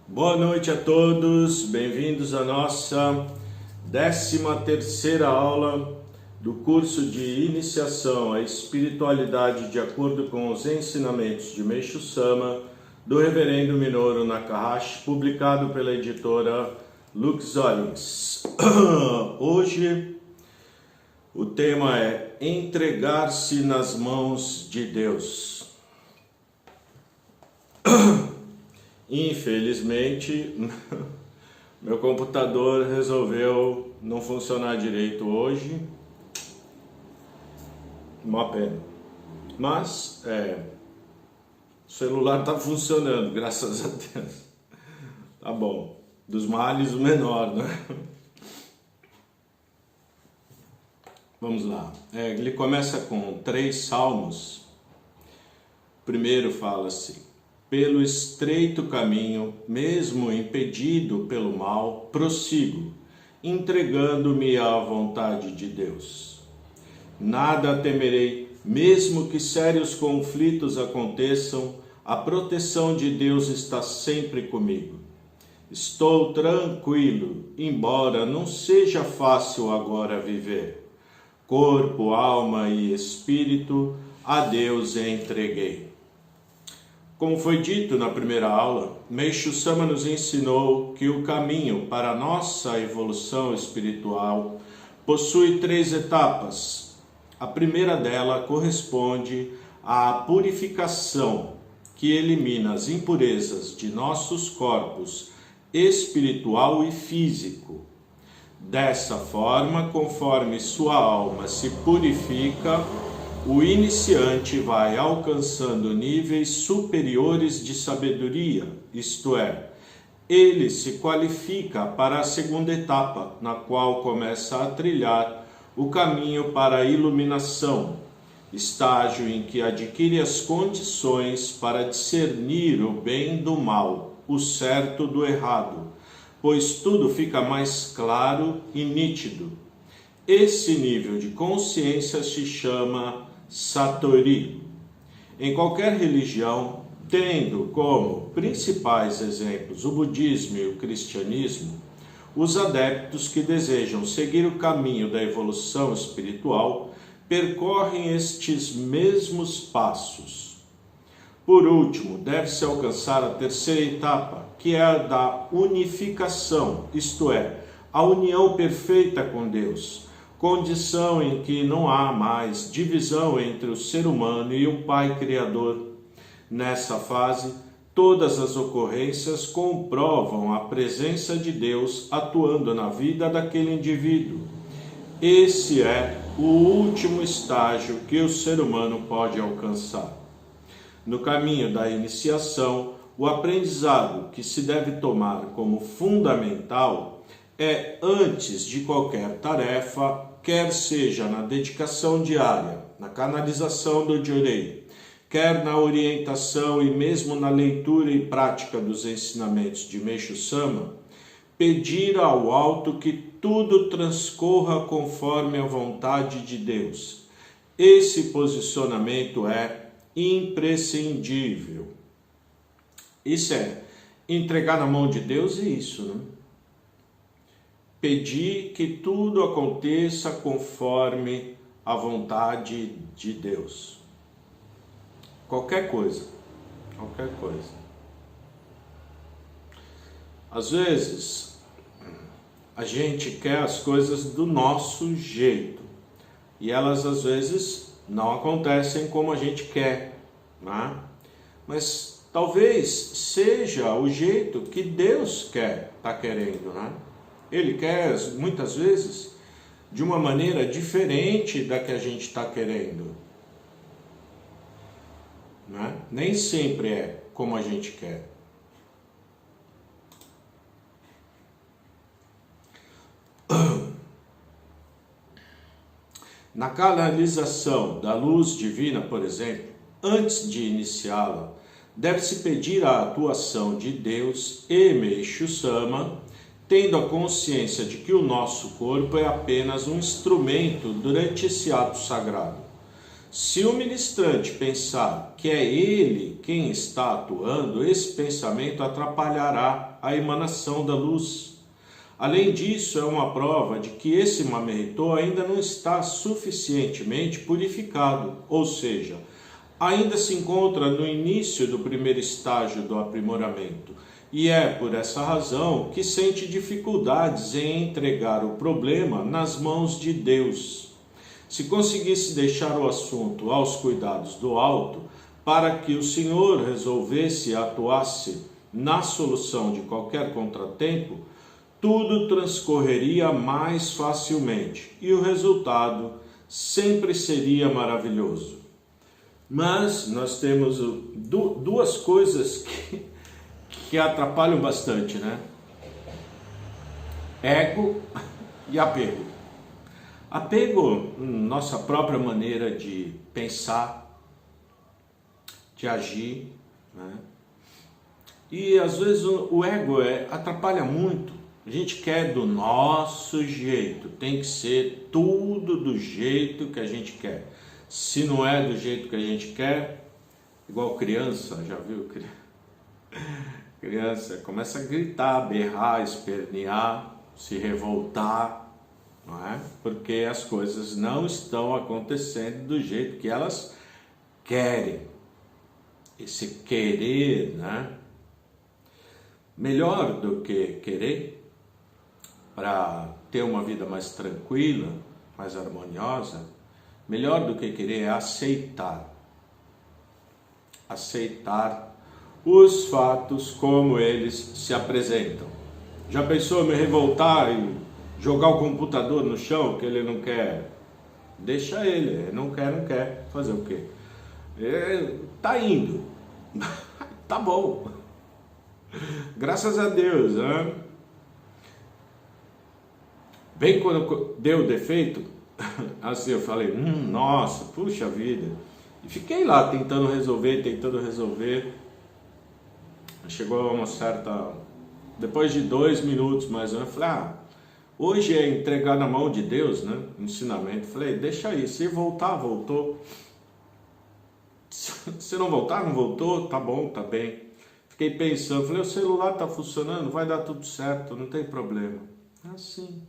Boa noite a todos, bem-vindos à nossa 13ª aula do curso de iniciação à espiritualidade de acordo com os ensinamentos de Meishu Sama, do Reverendo Minoru Nakahashi, publicado pela editora Luxorix. Hoje o tema é entregar-se nas mãos de Deus. Infelizmente, meu computador resolveu não funcionar direito hoje. Uma pena. Mas, o celular está funcionando, graças a Deus. Tá bom. Dos males, o menor, né? Vamos lá. Ele começa com 3 salmos. O primeiro fala assim: pelo estreito caminho, mesmo impedido pelo mal, prossigo, entregando-me à vontade de Deus. Nada temerei, mesmo que sérios conflitos aconteçam, a proteção de Deus está sempre comigo. Estou tranquilo, embora não seja fácil agora viver. Corpo, alma e espírito, a Deus entreguei. Como foi dito na primeira aula, Meishu Sama nos ensinou que o caminho para a nossa evolução espiritual possui 3 etapas. A primeira dela corresponde à purificação, que elimina as impurezas de nossos corpos espiritual e físico. Dessa forma, conforme sua alma se purifica, o iniciante vai alcançando níveis superiores de sabedoria, isto é, ele se qualifica para a segunda etapa, na qual começa a trilhar o caminho para a iluminação, estágio em que adquire as condições para discernir o bem do mal, o certo do errado, pois tudo fica mais claro e nítido. Esse nível de consciência se chama Satori. Em qualquer religião, tendo como principais exemplos o budismo e o cristianismo, os adeptos que desejam seguir o caminho da evolução espiritual percorrem estes mesmos passos. Por último, deve-se alcançar a terceira etapa, que é a da unificação, isto é, a união perfeita com Deus, condição em que não há mais divisão entre o ser humano e o Pai Criador. Nessa fase, todas as ocorrências comprovam a presença de Deus atuando na vida daquele indivíduo. Esse é o último estágio que o ser humano pode alcançar. No caminho da iniciação, o aprendizado que se deve tomar como fundamental é, antes de qualquer tarefa, quer seja na dedicação diária, na canalização do Jurei, quer na orientação e mesmo na leitura e prática dos ensinamentos de Meishu Sama, pedir ao alto que tudo transcorra conforme a vontade de Deus. Esse posicionamento é imprescindível. Isso é entregar na mão de Deus, e isso, né? Pedir que tudo aconteça conforme a vontade de Deus. Qualquer coisa. Qualquer coisa. Às vezes, a gente quer as coisas do nosso jeito. E elas, às vezes, não acontecem como a gente quer, né? Mas talvez seja o jeito que Deus está querendo, né? Ele quer, muitas vezes, de uma maneira diferente da que a gente está querendo, né? Nem sempre é como a gente quer. Na canalização da luz divina, por exemplo, antes de iniciá-la, deve-se pedir a atuação de Deus e Meishu Sama, tendo a consciência de que o nosso corpo é apenas um instrumento durante esse ato sagrado. Se o ministrante pensar que é ele quem está atuando, esse pensamento atrapalhará a emanação da luz. Além disso, é uma prova de que esse mamertô ainda não está suficientemente purificado, ou seja, ainda se encontra no início do primeiro estágio do aprimoramento, e é por essa razão que sente dificuldades em entregar o problema nas mãos de Deus. Se conseguisse deixar o assunto aos cuidados do alto, para que o Senhor resolvesse e atuasse na solução de qualquer contratempo, tudo transcorreria mais facilmente e o resultado sempre seria maravilhoso. Mas nós temos duas coisas que atrapalham bastante, né? Ego e apego. Apego, nossa própria maneira de pensar, de agir, né? E às vezes o ego atrapalha muito. A gente quer do nosso jeito, tem que ser tudo do jeito que a gente quer. Se não é do jeito que a gente quer, igual criança, já viu? Criança começa a gritar, berrar, espernear, se revoltar, não é? Porque as coisas não estão acontecendo do jeito que elas querem. Esse querer, né? Melhor do que querer, para ter uma vida mais tranquila, mais harmoniosa, melhor do que querer é aceitar. Aceitar os fatos como eles se apresentam. Já pensou em me revoltar e jogar o computador no chão, que ele não quer? Deixa ele não quer. Fazer o quê? Tá indo. Tá bom. Graças a Deus, né? Bem quando deu defeito, assim eu falei, nossa, puxa vida. E fiquei lá tentando resolver. Chegou uma certa... Depois de 2 minutos mais ou menos, eu falei, hoje é entregar na mão de Deus, né? Ensinamento. Falei, deixa aí, se voltar, voltou. Se não voltar, não voltou, tá bom, tá bem. Fiquei pensando, falei, o celular tá funcionando, vai dar tudo certo, não tem problema. É assim.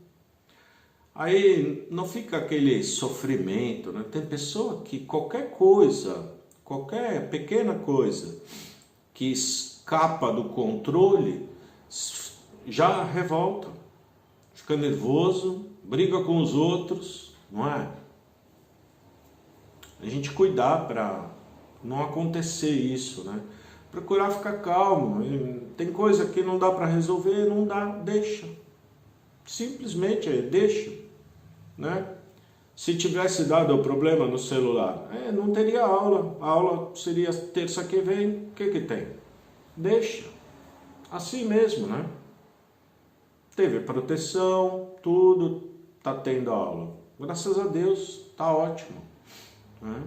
Aí não fica aquele sofrimento, né? Tem pessoa que qualquer coisa, qualquer pequena coisa que escapa do controle, já revolta, fica nervoso, briga com os outros, não é? A gente cuidar para não acontecer isso, né? Procurar ficar calmo. Tem coisa que não dá para resolver, não dá, deixa. Simplesmente deixa, né? Se tivesse dado o problema no celular, não teria aula. A aula seria terça que vem. O que tem? Deixa. Assim mesmo, né? Teve proteção, tudo, tá tendo aula. Graças a Deus, tá ótimo, né?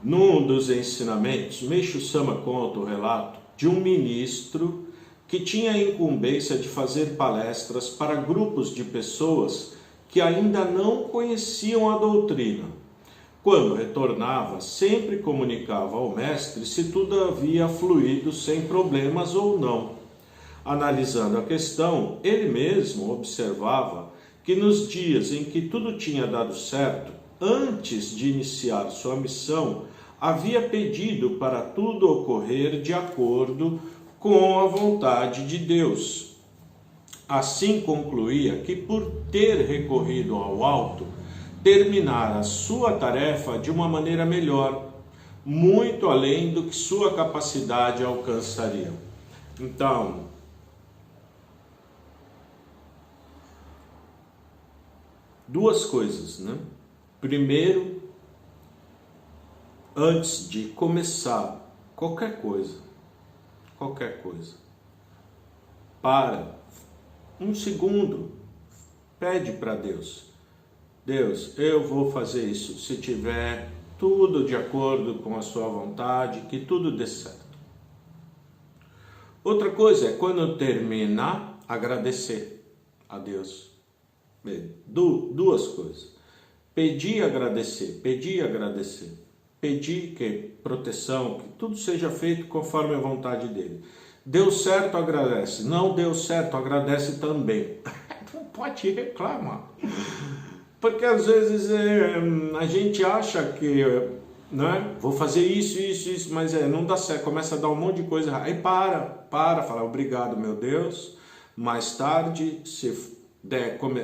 Num dos ensinamentos, Meixo Sama conta o relato de um ministro que tinha a incumbência de fazer palestras para grupos de pessoas que ainda não conheciam a doutrina. Quando retornava, sempre comunicava ao mestre se tudo havia fluído sem problemas ou não. Analisando a questão, ele mesmo observava que nos dias em que tudo tinha dado certo, antes de iniciar sua missão, havia pedido para tudo ocorrer de acordo com a vontade de Deus. Assim concluía que, por ter recorrido ao alto, terminara a sua tarefa de uma maneira melhor, muito além do que sua capacidade alcançaria. Então, duas coisas, né? Primeiro, antes de começar qualquer coisa, para um segundo, pede para Deus, eu vou fazer isso, se tiver tudo de acordo com a sua vontade, que tudo dê certo. Outra coisa é, quando terminar, agradecer a Deus. Duas coisas. Pedir e agradecer, pedir e agradecer. Pedir que proteção, que tudo seja feito conforme a vontade dele. Deu certo, agradece. Não deu certo, agradece também. Não pode reclamar. Porque às vezes a gente acha que, né, vou fazer isso, mas não dá certo. Começa a dar um monte de coisa. Aí fala, obrigado, meu Deus. Mais tarde, se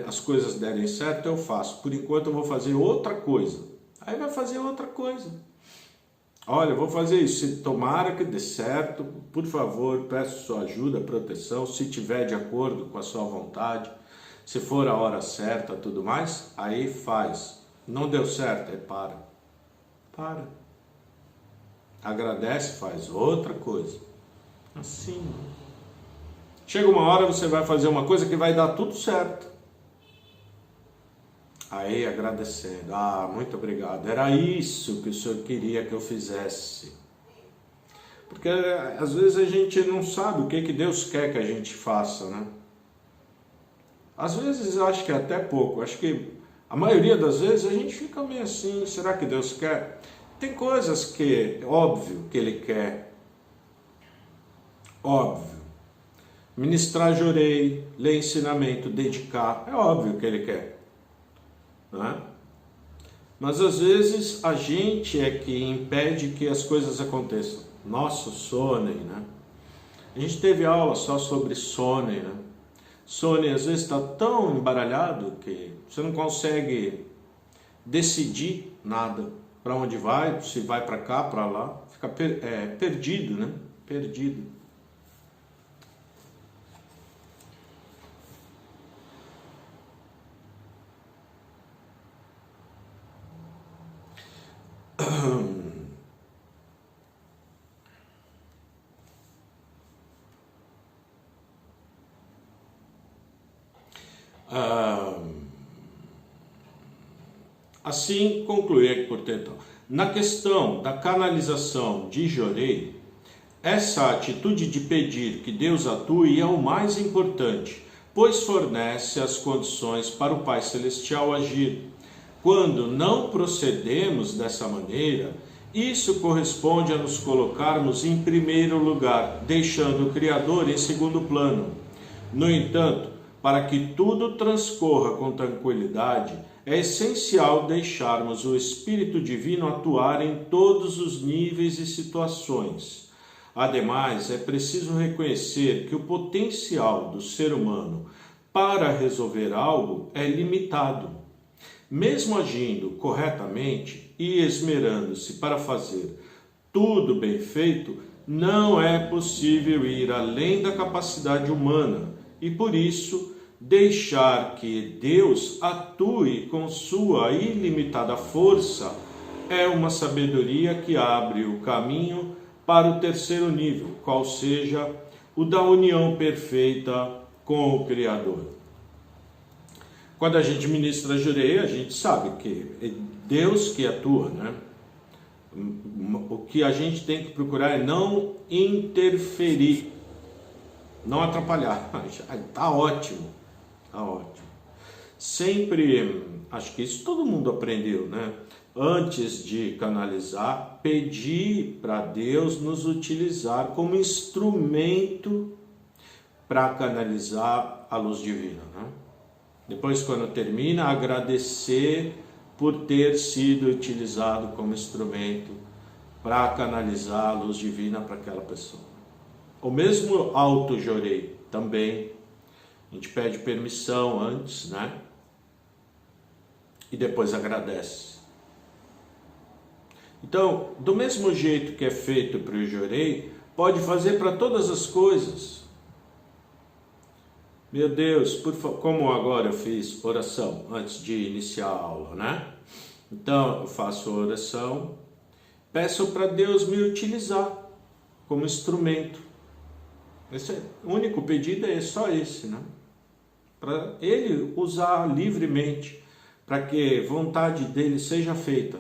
as coisas derem certo, eu faço. Por enquanto eu vou fazer outra coisa. Aí vai fazer outra coisa. Olha, eu vou fazer isso. Se tomara que dê certo, por favor, peço sua ajuda, proteção, se tiver de acordo com a sua vontade, se for a hora certa, tudo mais, aí faz. Não deu certo, aí para. Agradece, faz outra coisa. Assim. Chega uma hora, você vai fazer uma coisa que vai dar tudo certo. Aí agradecendo, muito obrigado, era isso que o Senhor queria que eu fizesse. Porque às vezes a gente não sabe o que Deus quer que a gente faça, né? Às vezes eu acho que é até pouco, acho que a maioria das vezes a gente fica meio assim, será que Deus quer? Tem coisas que, óbvio que Ele quer, óbvio. Ministrar jorei, ler ensinamento, dedicar, é óbvio que Ele quer. Né? Mas às vezes a gente é que impede que as coisas aconteçam. Nossa, Sônia, né? A gente teve aula só sobre Sônia, né? Sônia às vezes está tão embaralhado que você não consegue decidir nada. Para onde vai, se vai para cá, para lá. Fica perdido, né? Perdido. Assim concluí, portanto, na questão da canalização de Jorei, essa atitude de pedir que Deus atue é o mais importante, pois fornece as condições para o Pai Celestial agir. Quando não procedemos dessa maneira, isso corresponde a nos colocarmos em primeiro lugar, deixando o Criador em segundo plano. No entanto, para que tudo transcorra com tranquilidade, é essencial deixarmos o Espírito Divino atuar em todos os níveis e situações. Ademais, é preciso reconhecer que o potencial do ser humano para resolver algo é limitado. Mesmo agindo corretamente e esmerando-se para fazer tudo bem feito, não é possível ir além da capacidade humana e, por isso, deixar que Deus atue com sua ilimitada força é uma sabedoria que abre o caminho para o terceiro nível, qual seja o da união perfeita com o Criador. Quando a gente ministra Jorei, a gente sabe que é Deus que atua, né? O que a gente tem que procurar é não interferir, não atrapalhar. Está ótimo. Tá ótimo. Sempre, acho que isso todo mundo aprendeu, né? Antes de canalizar, pedir para Deus nos utilizar como instrumento para canalizar a luz divina, né? Depois, quando termina, agradecer por ter sido utilizado como instrumento para canalizar a luz divina para aquela pessoa. O mesmo auto-jorei também. A gente pede permissão antes, né? E depois agradece. Então, do mesmo jeito que é feito para o Jorei, pode fazer para todas as coisas. Meu Deus, por favor, como agora eu fiz oração antes de iniciar a aula, né? Então, eu faço a oração, peço para Deus me utilizar como instrumento. O único pedido é só esse, né? Para Ele usar livremente, para que a vontade dele seja feita.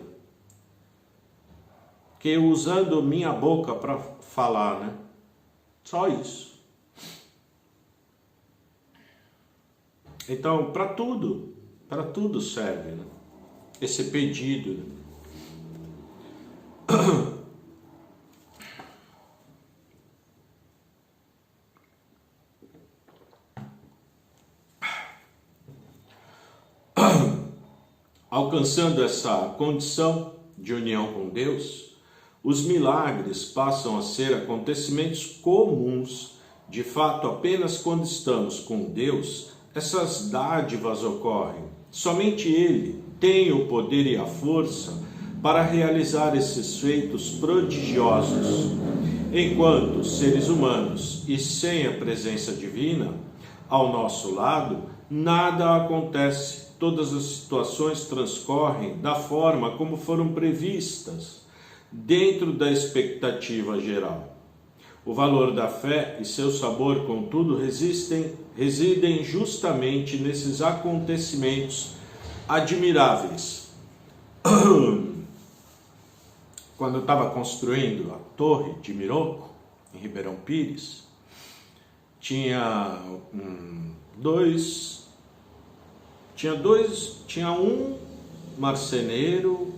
Que usando minha boca para falar, né? Só isso. Então, para tudo serve, né? Esse pedido, né? Alcançando essa condição de união com Deus, os milagres passam a ser acontecimentos comuns. De fato, apenas quando estamos com Deus, essas dádivas ocorrem. Somente Ele tem o poder e a força para realizar esses feitos prodigiosos. Enquanto seres humanos e sem a presença divina ao nosso lado, nada acontece. Todas as situações transcorrem da forma como foram previstas, dentro da expectativa geral. O valor da fé e seu sabor, contudo, residem justamente nesses acontecimentos admiráveis. Quando eu estava construindo a Torre de Miroco, em Ribeirão Pires, tinha um marceneiro,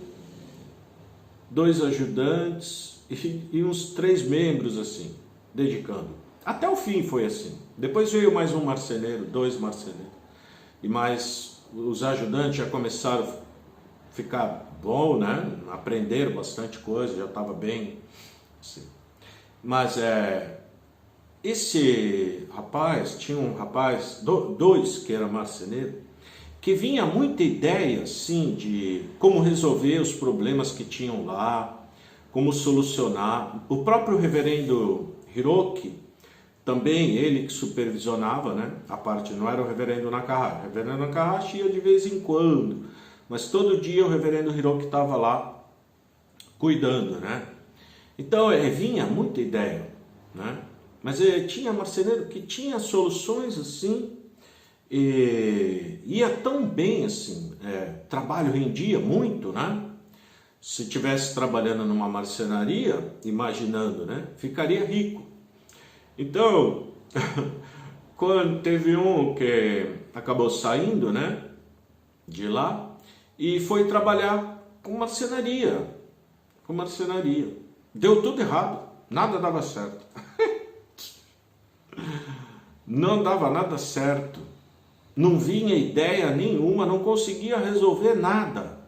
2 ajudantes e uns 3 membros assim, dedicando. Até o fim foi assim. Depois veio mais um marceneiro, 2 marceneiros. E mais os ajudantes já começaram a ficar bom, né? Aprenderam bastante coisa, já estava bem assim. Mas esse rapaz, tinha um rapaz, 2 que era marceneiro, que vinha muita ideia, assim, de como resolver os problemas que tinham lá, como solucionar. O próprio reverendo Hiroki, também ele que supervisionava, né, a parte, não era o reverendo Nakahashi. O reverendo Nakahashi ia de vez em quando, mas todo dia o reverendo Hiroki estava lá cuidando, né. Então, vinha muita ideia, né, mas tinha marceneiro que tinha soluções assim, e ia tão bem assim, trabalho rendia muito, né? Se tivesse trabalhando numa marcenaria, imaginando, né? Ficaria rico. Então, quando teve um que acabou saindo, né? De lá e foi trabalhar com marcenaria. Deu tudo errado, nada dava certo. Não dava nada certo. Não vinha ideia nenhuma, não conseguia resolver nada.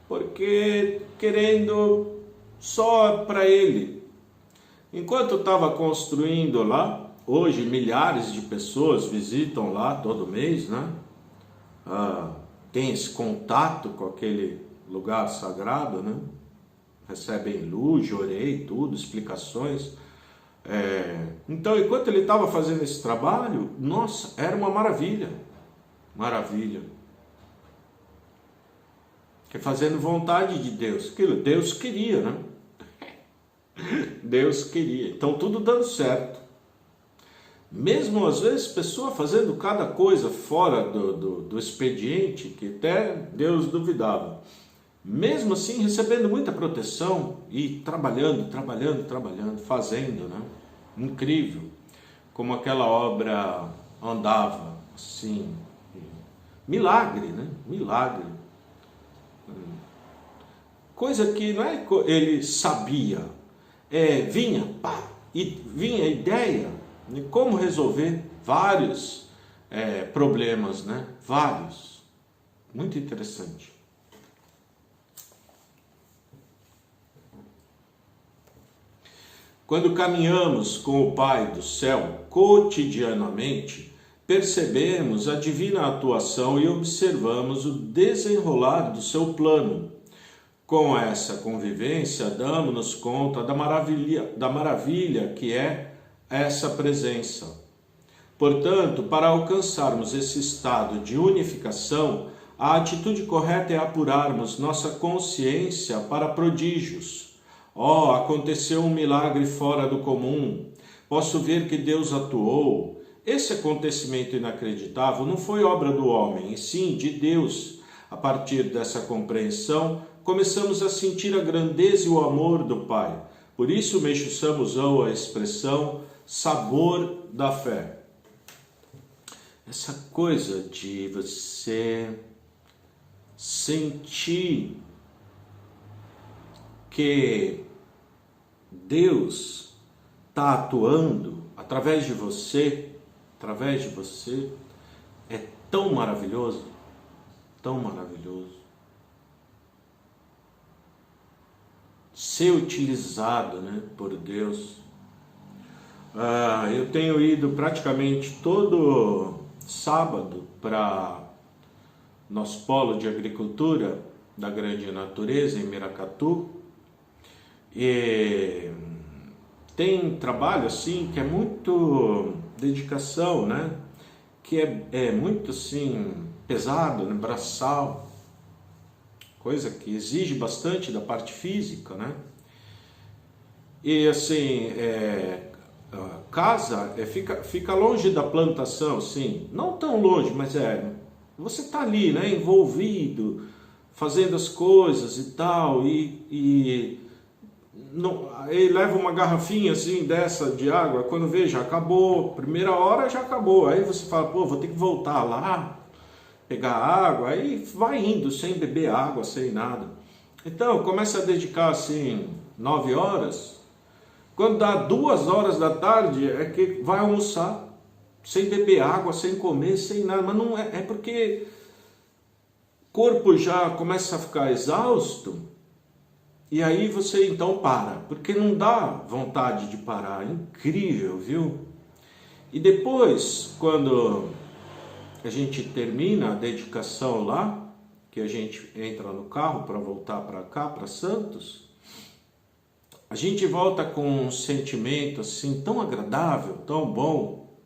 Porque querendo só para ele. Enquanto estava construindo lá, hoje milhares de pessoas visitam lá todo mês, né? Tem esse contato com aquele lugar sagrado, né? Recebem luz, orei, tudo, explicações. Então, enquanto ele estava fazendo esse trabalho, nossa, era uma maravilha. Que fazendo vontade de Deus. Aquilo Deus queria, né? Deus queria. Então, tudo dando certo. Mesmo às vezes, pessoa fazendo cada coisa fora do expediente, que até Deus duvidava. Mesmo assim, recebendo muita proteção e trabalhando, fazendo, né? Incrível como aquela obra andava, assim, milagre, né? Milagre. Coisa que não é ele sabia, vinha a ideia de como resolver vários problemas, né? Vários. Muito interessante. Quando caminhamos com o Pai do céu cotidianamente, percebemos a divina atuação e observamos o desenrolar do seu plano. Com essa convivência, damos-nos conta da maravilha que é essa presença. Portanto, para alcançarmos esse estado de unificação, a atitude correta é apurarmos nossa consciência para prodígios. Aconteceu um milagre fora do comum. Posso ver que Deus atuou. Esse acontecimento inacreditável não foi obra do homem, e sim de Deus. A partir dessa compreensão, começamos a sentir a grandeza e o amor do Pai. Por isso, Meixo Sama usou a expressão sabor da fé. essa coisa de você sentir que Deus está atuando através de você, é tão maravilhoso, tão maravilhoso. Ser utilizado, né, por Deus. Eu tenho ido praticamente todo sábado para nosso polo de agricultura da Grande Natureza, em Miracatu, e tem trabalho assim que é muito dedicação, né? Que é muito assim pesado, né? Braçal, coisa que exige bastante da parte física, né? E assim, a casa fica longe da plantação, sim, não tão longe, mas você tá ali, né? Envolvido, fazendo as coisas e tal, e não, ele leva uma garrafinha assim dessa de água, quando vê, já acabou, primeira hora já acabou, aí você fala, pô, vou ter que voltar lá, pegar água, aí vai indo, sem beber água, sem nada. Então, começa a dedicar assim, 9 horas, quando dá 2 horas da tarde, é que vai almoçar, sem beber água, sem comer, sem nada, mas não é porque o corpo já começa a ficar exausto. E aí você então para, porque não dá vontade de parar, é incrível, viu? E depois, quando a gente termina a dedicação lá, que a gente entra no carro para voltar para cá, para Santos, a gente volta com um sentimento assim tão agradável, tão bom,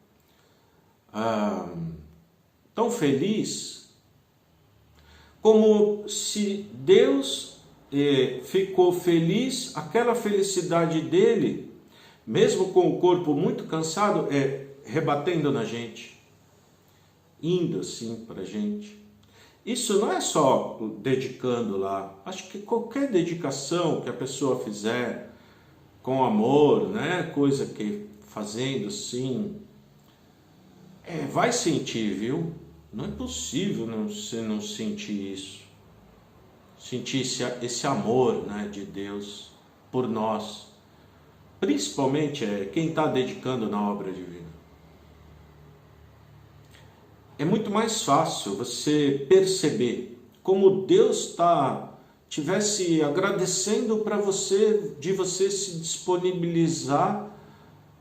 tão feliz, como se Deus ficou feliz, aquela felicidade dele, mesmo com o corpo muito cansado, rebatendo na gente, indo assim para a gente. Isso não é só dedicando lá, acho que qualquer dedicação que a pessoa fizer com amor, né, coisa que fazendo assim, vai sentir, viu? Não é possível você não sentir isso. Sentir esse amor, né, de Deus por nós, principalmente quem está dedicando na obra divina. É muito mais fácil você perceber como Deus tivesse agradecendo para você, de você se disponibilizar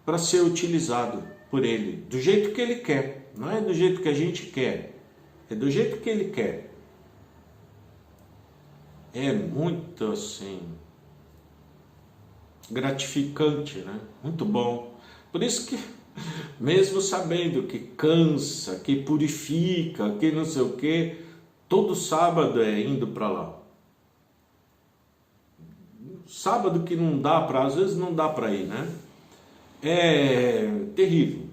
para ser utilizado por Ele, do jeito que Ele quer, não é do jeito que a gente quer, é do jeito que Ele quer. É muito assim gratificante, né? Muito bom. Por isso que, mesmo sabendo que cansa, que purifica, que não sei o que, todo sábado indo para lá. Sábado que não dá para, às vezes não dá para ir, né? É terrível.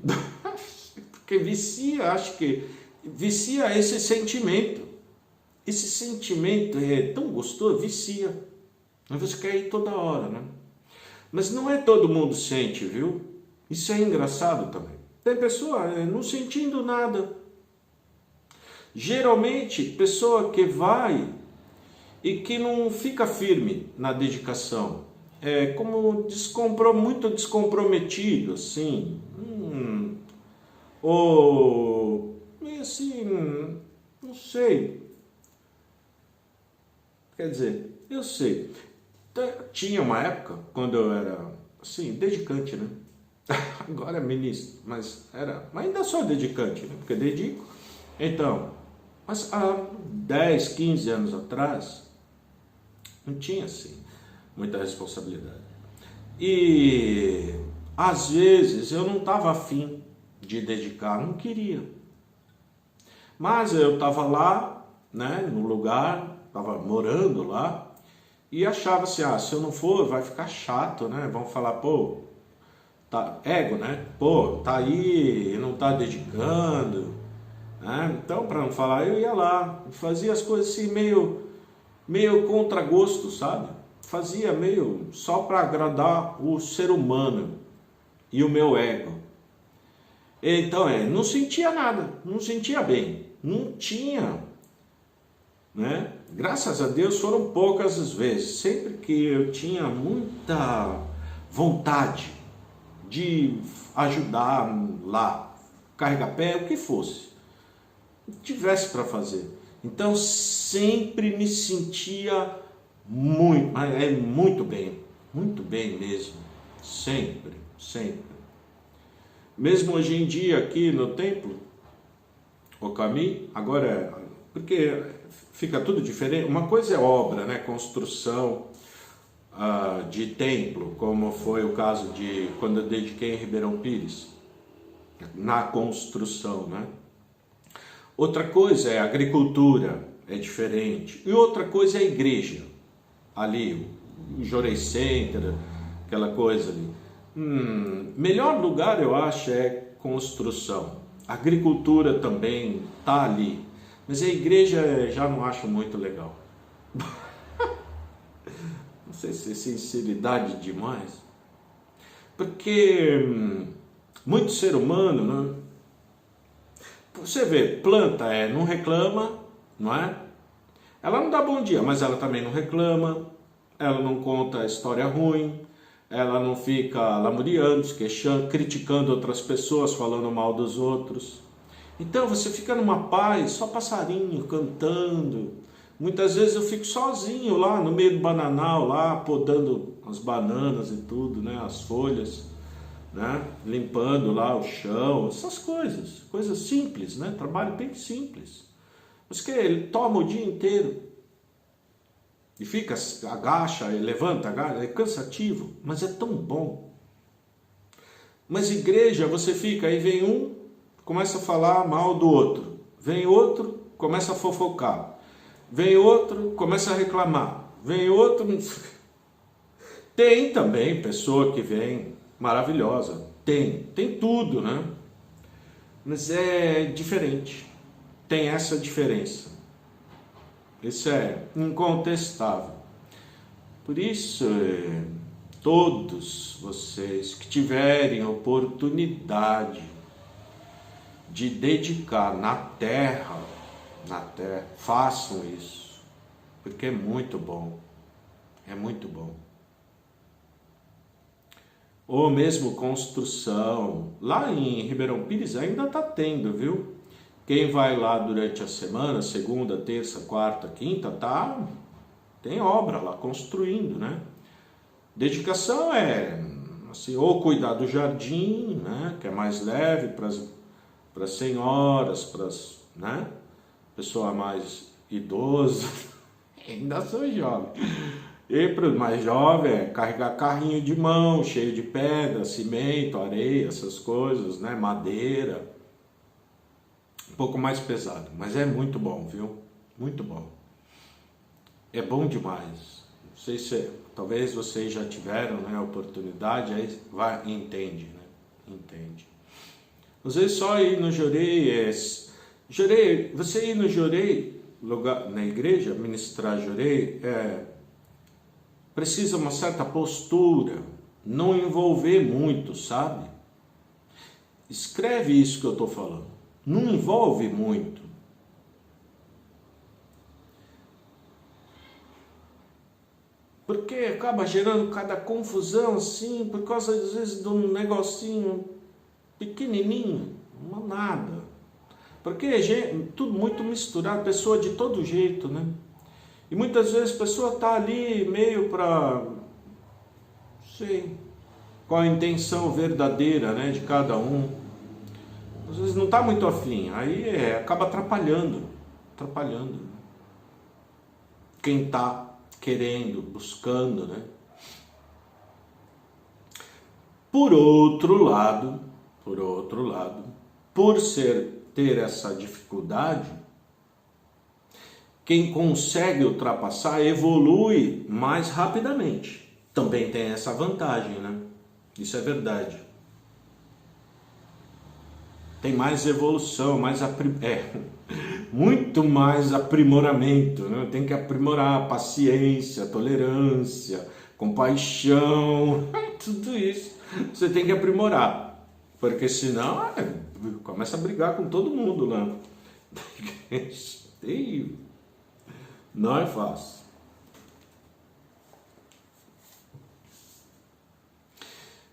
Porque vicia, acho que vicia esse sentimento. Esse sentimento é tão gostoso, vicia. Você quer ir toda hora, né? Mas não é todo mundo sente, viu? Isso é engraçado também. Tem pessoa não sentindo nada. Geralmente, pessoa que vai e que não fica firme na dedicação. É como muito descomprometido, assim. Ou assim, não sei. Quer dizer, eu sei, tinha uma época, quando eu era, assim, dedicante, né? Agora é ministro, mas ainda sou dedicante, né? Porque dedico. Então, mas há 10, 15 anos atrás, não tinha, assim, muita responsabilidade. E, às vezes, eu não estava afim de dedicar, não queria. Mas eu estava lá, né, no lugar, estava morando lá, e achava assim, se eu não for, vai ficar chato, né? Vão falar, pô, tá, ego, né? Pô, tá aí e não tá dedicando, né? Então, para não falar, eu ia lá, fazia as coisas assim meio contra gosto, sabe? Fazia meio só para agradar o ser humano e o meu ego. Então, não sentia nada, não sentia bem, não tinha, né? Graças a Deus foram poucas as vezes, sempre que eu tinha muita vontade de ajudar lá, carregar pé, o que fosse, tivesse para fazer. Então sempre me sentia muito bem mesmo, sempre, sempre. Mesmo hoje em dia aqui no templo, o caminho, agora, porque fica tudo diferente, uma coisa é obra, né, construção de templo, como foi o caso de quando eu dediquei em Ribeirão Pires, na construção, né? Outra coisa é a agricultura, é diferente. E outra coisa é a igreja, ali, o Jorei Center, aquela coisa ali. Melhor lugar eu acho é construção. A agricultura também tá ali, mas a igreja já não acho muito legal. Não sei se é sinceridade demais, porque muito ser humano, né? Você vê, planta não reclama, não é? Ela não dá bom dia, mas ela também não reclama, ela não conta história ruim, ela não fica lamuriando, se queixando, criticando outras pessoas, falando mal dos outros. Então você fica numa paz, só passarinho cantando. Muitas vezes eu fico sozinho lá no meio do bananal, lá podando as bananas e tudo, né? As folhas, né? Limpando lá o chão, essas coisas simples, né? Trabalho bem simples. Mas que ele toma o dia inteiro e fica, agacha, levanta, agacha, é cansativo, mas é tão bom. Mas igreja, você fica, aí vem um, começa a falar mal do outro, vem outro, começa a fofocar, vem outro, começa a reclamar, vem outro. Tem também pessoa que vem maravilhosa, tem tudo, né? Mas é diferente, tem essa diferença, isso é incontestável. Por isso, todos vocês que tiverem oportunidade de dedicar na terra, façam isso, porque é muito bom, é muito bom. Ou mesmo construção, lá em Ribeirão Pires ainda está tendo, viu? Quem vai lá durante a semana, segunda, terça, quarta, quinta, tem obra lá construindo, né? Dedicação é assim, ou cuidar do jardim, né? Que é mais leve para as senhoras, para as, né? Pessoa mais idosa, ainda sou jovem. E para os mais jovens, carregar carrinho de mão, cheio de pedra, cimento, areia, essas coisas, né? Madeira. Um pouco mais pesado, mas é muito bom, viu? Muito bom. É bom demais. Não sei se, talvez vocês já tiveram, né, a oportunidade, aí entende, né? Entende. Às vezes só ir no Jorei, você ir no Jorei, na igreja, ministrar Jorei, precisa uma certa postura, não envolver muito, sabe? Escreve isso que eu estou falando. Não envolve muito. Porque acaba gerando cada confusão assim, por causa às vezes de um negocinho pequenininho, não nada. Porque tudo muito misturado, pessoa de todo jeito, né? E muitas vezes a pessoa está ali meio para, não sei, qual a intenção verdadeira, né, de cada um. Às vezes não está muito afim, aí acaba atrapalhando. Quem está querendo, buscando, né? Por outro lado, por ter essa dificuldade, quem consegue ultrapassar evolui mais rapidamente. Também tem essa vantagem, né? Isso é verdade. Tem mais evolução, muito mais aprimoramento, né? Tem que aprimorar a paciência, a tolerância, compaixão, tudo isso você tem que aprimorar. Porque senão começa a brigar com todo mundo lá. E não é fácil.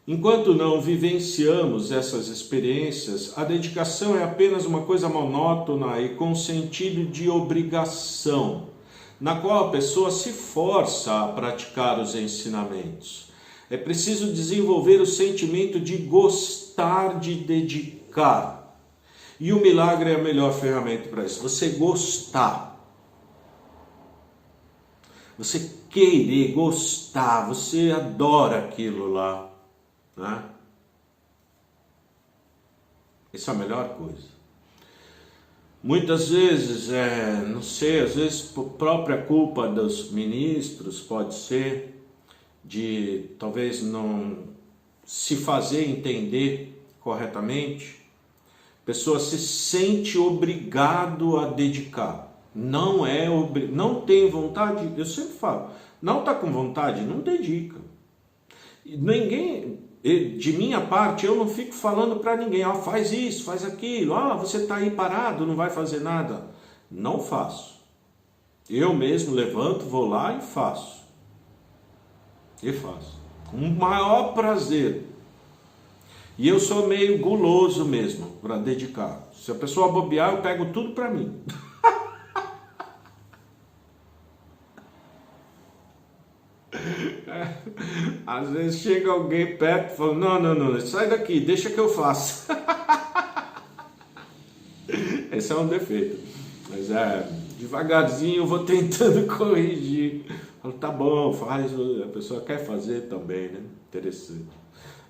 Enquanto não vivenciamos essas experiências, a dedicação é apenas uma coisa monótona e com sentido de obrigação, na qual a pessoa se força a praticar os ensinamentos. É preciso desenvolver o sentimento de gostar de dedicar. E o milagre é a melhor ferramenta para isso. Você gostar. Você querer gostar. Você adora aquilo lá. Né? Isso é a melhor coisa. Muitas vezes, não sei, às vezes por própria culpa dos ministros, pode ser, de talvez não se fazer entender corretamente, a pessoa se sente obrigado a dedicar. Não tem vontade, eu sempre falo, não está com vontade, não dedica. Ninguém, de minha parte, eu não fico falando para ninguém, faz isso, faz aquilo, você está aí parado, não vai fazer nada. Não faço. Eu mesmo levanto, vou lá e faço. Com o maior prazer. E eu sou meio guloso mesmo para dedicar. Se a pessoa bobear, eu pego tudo para mim. Às vezes chega alguém perto e fala, não, sai daqui, deixa que eu faço. Esse é um defeito. Mas devagarzinho eu vou tentando corrigir. Falo, tá bom, faz, a pessoa quer fazer também, né? Interessante.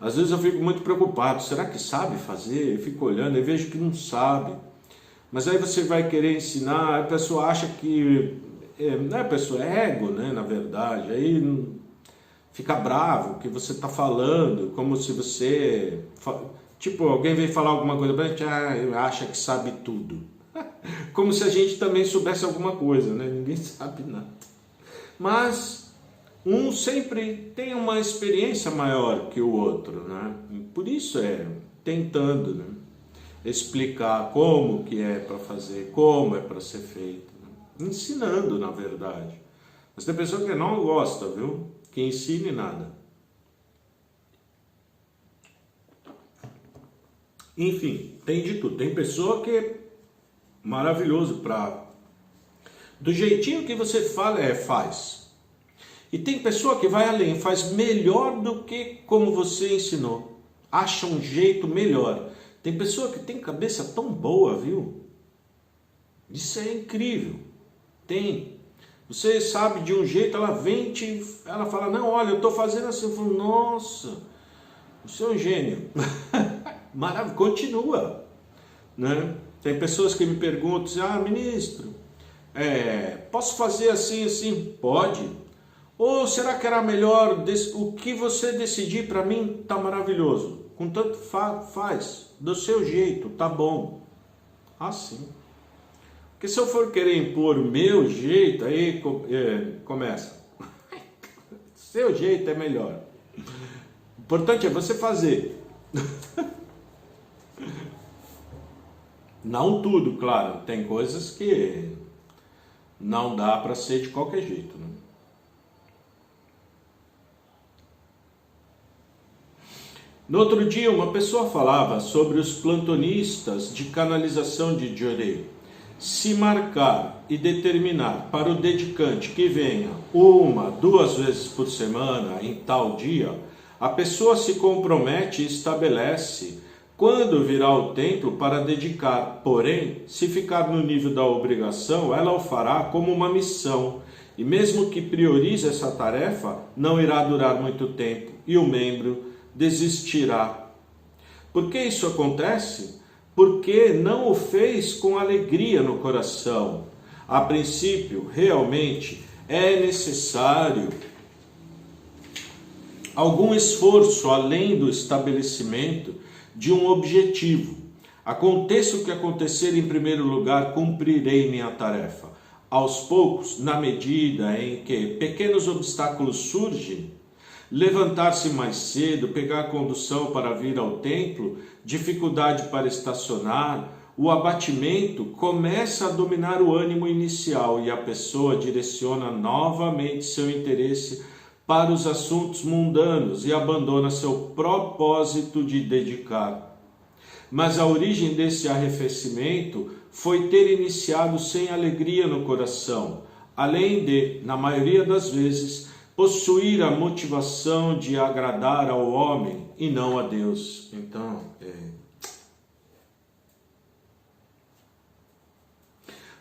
Às vezes eu fico muito preocupado, será que sabe fazer? Eu fico olhando e vejo que não sabe. Mas aí você vai querer ensinar, a pessoa acha que... não é pessoa, é ego, né? Na verdade. Aí fica bravo que você está falando, como se você... Tipo, alguém vem falar alguma coisa pra gente, acha que sabe tudo. Como se a gente também soubesse alguma coisa, né? Ninguém sabe nada. Mas um sempre tem uma experiência maior que o outro, né? Por isso tentando, né? Explicar como que é para fazer, como é para ser feito. Né? Ensinando, na verdade. Mas tem pessoa que não gosta, viu? Que ensine nada. Enfim, tem de tudo. Tem pessoa que é maravilhoso para... Do jeitinho que você fala, faz. E tem pessoa que vai além, faz melhor do que como você ensinou. Acha um jeito melhor. Tem pessoa que tem cabeça tão boa, viu? Isso é incrível. Tem. Você sabe de um jeito, ela vem ela fala, não, olha, eu estou fazendo assim. Eu falo, nossa, você é um gênio. Maravilha, continua. Né? Tem pessoas que me perguntam, ministro, posso fazer assim, assim? Pode. Ou será que era melhor, o que você decidir para mim está maravilhoso. Contanto faz, do seu jeito, tá bom. Assim. Porque se eu for querer impor o meu jeito, aí começa. Seu jeito é melhor. O importante é você fazer. Não tudo, claro. Tem coisas que não dá para ser de qualquer jeito, né? No outro dia, uma pessoa falava sobre os plantonistas de canalização de Jorei. Se marcar e determinar para o dedicante que venha 1, 2 vezes por semana em tal dia, a pessoa se compromete e estabelece quando virá o templo para dedicar. Porém, se ficar no nível da obrigação, ela o fará como uma missão. E mesmo que priorize essa tarefa, não irá durar muito tempo e o membro desistirá. Por que isso acontece? Porque não o fez com alegria no coração. A princípio, realmente, é necessário algum esforço além do estabelecimento de um objetivo. Aconteça o que acontecer, em primeiro lugar, cumprirei minha tarefa. Aos poucos, na medida em que pequenos obstáculos surgem, levantar-se mais cedo, pegar a condução para vir ao templo, dificuldade para estacionar, o abatimento começa a dominar o ânimo inicial e a pessoa direciona novamente seu interesse para os assuntos mundanos e abandona seu propósito de dedicar. Mas a origem desse arrefecimento foi ter iniciado sem alegria no coração, além de, na maioria das vezes, possuir a motivação de agradar ao homem e não a Deus. Então,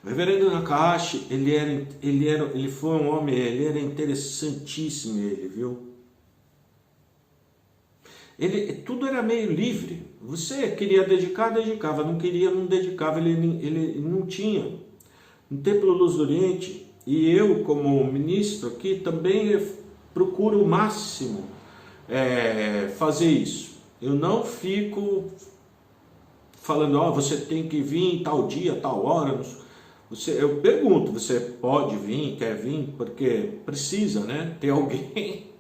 o reverendo Nakahashi, ele foi um homem, ele era interessantíssimo, viu? Tudo era meio livre. Você queria dedicar, dedicava. Não queria, não dedicava. Ele não tinha. No Templo Luz do Oriente, e eu como ministro aqui, também procuro o máximo fazer isso. Eu não fico falando, você tem que vir tal dia, tal hora. Eu pergunto, você pode vir, quer vir? Porque precisa, né? Ter alguém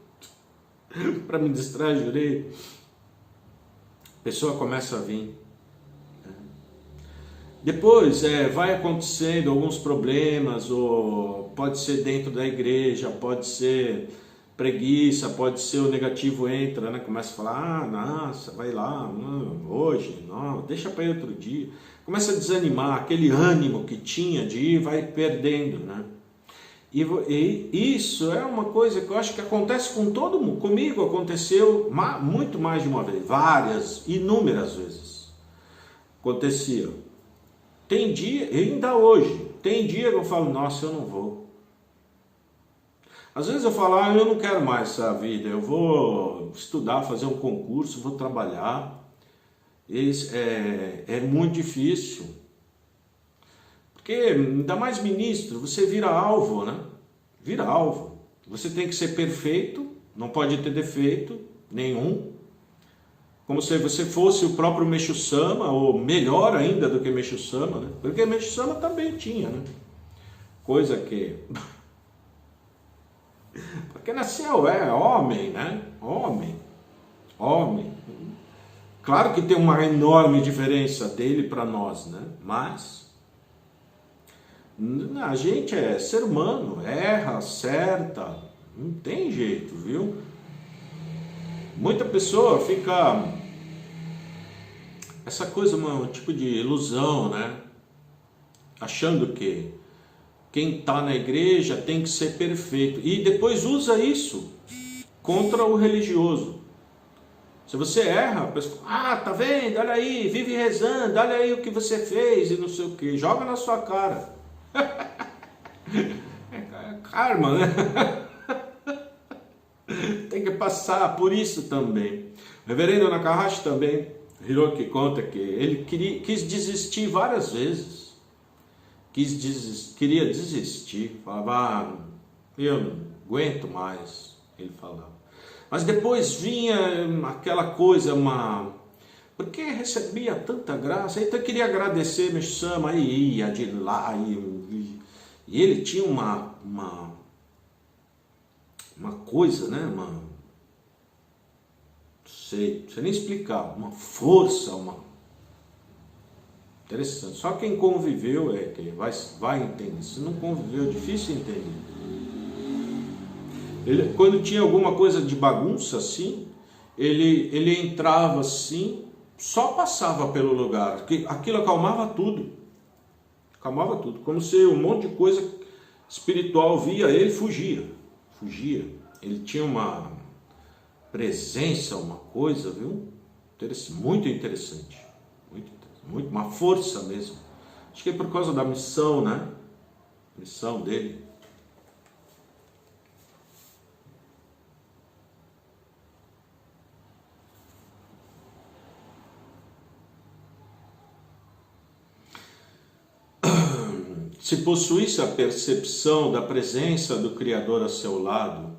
para me distrair direito. A pessoa começa a vir. Depois vai acontecendo alguns problemas, ou pode ser dentro da igreja, pode ser preguiça, pode ser o negativo entra, né? Começa a falar, nossa, vai lá, não, hoje, não, deixa para ir outro dia. Começa a desanimar, aquele ânimo que tinha de ir vai perdendo, né? E isso é uma coisa que eu acho que acontece com todo mundo. Comigo aconteceu muito mais de uma vez, várias, inúmeras vezes. Acontecia. Tem dia, ainda hoje, tem dia que eu falo, nossa, eu não vou. Às vezes eu falo, eu não quero mais essa vida, eu vou estudar, fazer um concurso, vou trabalhar. É muito difícil. Porque, ainda mais ministro, você vira alvo, né? Vira alvo. Você tem que ser perfeito, não pode ter defeito nenhum. Como se você fosse o próprio Meixo Sama, ou melhor ainda do que Meixo Sama, né? Porque Meixo Sama também tinha, né? Coisa que... Porque nasceu, homem, né? Homem. Claro que tem uma enorme diferença dele para nós, né? Mas... a gente é ser humano, erra, acerta, não tem jeito, viu? Muita pessoa fica... essa coisa, um tipo de ilusão, né? Achando que quem está na igreja tem que ser perfeito. E depois usa isso contra o religioso. Se você erra, a pessoa, tá vendo? Olha aí, vive rezando, olha aí o que você fez e não sei o que. Joga na sua cara. É karma, né? Tem que passar por isso também. O reverendo Nakahashi também, Hiroki conta que ele quis desistir várias vezes. Queria desistir. Falava, eu não aguento mais. Ele falava. Mas depois vinha aquela coisa, porque recebia tanta graça. Então eu queria agradecer Meixo Sama, aí ia de lá, e ele tinha uma coisa, né? Não sei nem explicar, uma força, interessante. Só quem conviveu que vai entender. Se não conviveu, é difícil entender. Ele, quando tinha alguma coisa de bagunça assim, ele entrava assim, só passava pelo lugar, aquilo acalmava tudo. Como se um monte de coisa espiritual via ele, fugia. Ele tinha uma presença, uma coisa, viu? Muito interessante. Uma força mesmo. Acho que é por causa da missão, né? Missão dele. Se possuísse a percepção da presença do Criador a seu lado,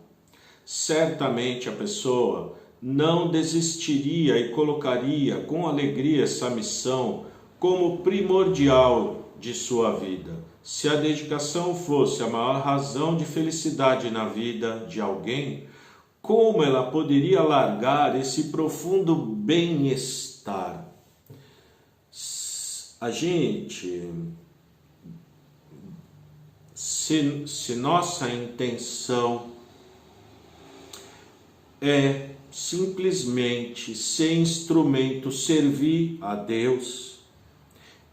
certamente a pessoa não desistiria e colocaria com alegria essa missão como primordial de sua vida. Se a dedicação fosse a maior razão de felicidade na vida de alguém, como ela poderia largar esse profundo bem-estar? A gente, se nossa intenção é simplesmente ser instrumento, servir a Deus,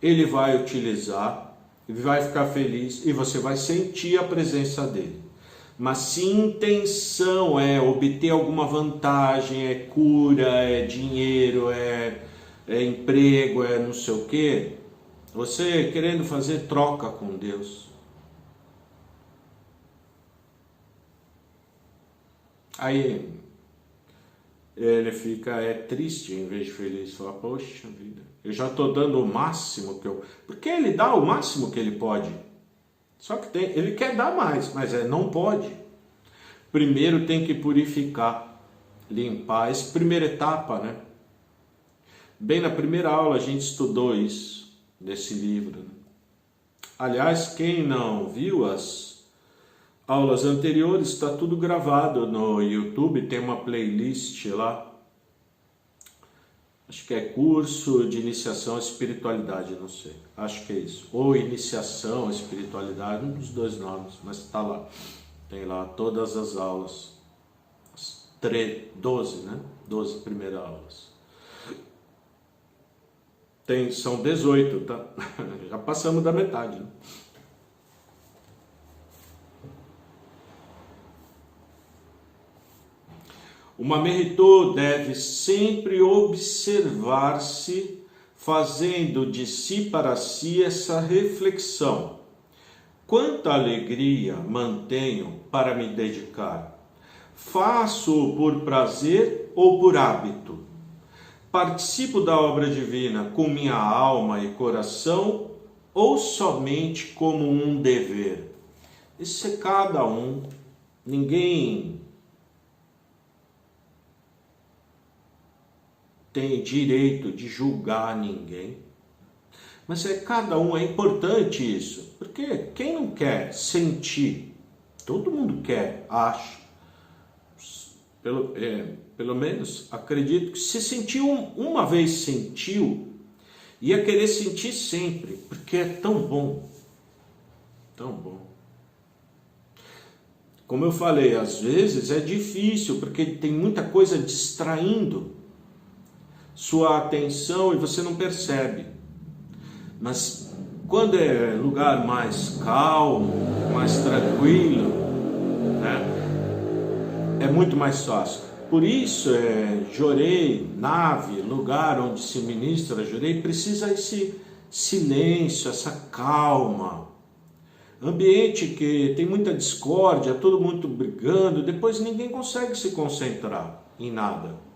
Ele vai utilizar, Ele vai ficar feliz e você vai sentir a presença dEle. Mas se intenção é obter alguma vantagem, é cura, é dinheiro, é emprego, é não sei o quê, você querendo fazer troca com Deus, aí ele fica triste em vez de feliz. Fala, poxa vida, eu já estou dando o máximo que eu... Porque ele dá o máximo que ele pode. Só que ele quer dar mais, mas não pode. Primeiro tem que purificar, limpar. Essa primeira etapa, né? Bem na primeira aula a gente estudou isso, desse livro. Aliás, quem não viu as aulas anteriores, está tudo gravado no YouTube, tem uma playlist lá. Acho que é curso de iniciação à espiritualidade, não sei. Acho que é isso. Ou iniciação à espiritualidade, um dos dois nomes, mas está lá. Tem lá todas as aulas. As 12, né? 12 primeiras aulas. São 18, tá? Já passamos da metade, né? O Mamerito deve sempre observar-se, fazendo de si para si essa reflexão. Quanta alegria mantenho para me dedicar? Faço-o por prazer ou por hábito? Participo da obra divina com minha alma e coração ou somente como um dever? Isso é cada um. Ninguém tem direito de julgar ninguém, mas cada um, é importante isso, porque quem não quer sentir, todo mundo quer, acho, pelo menos acredito que se sentiu uma vez, sentiu, ia querer sentir sempre, porque é tão bom, tão bom. Como eu falei, às vezes é difícil, porque tem muita coisa distraindo sua atenção e você não percebe. Mas quando é lugar mais calmo, mais tranquilo, né, é muito mais fácil. Por isso, Jorei, nave, lugar onde se ministra Jorei, precisa esse silêncio, essa calma. Ambiente que tem muita discórdia, todo mundo brigando, depois ninguém consegue se concentrar em nada.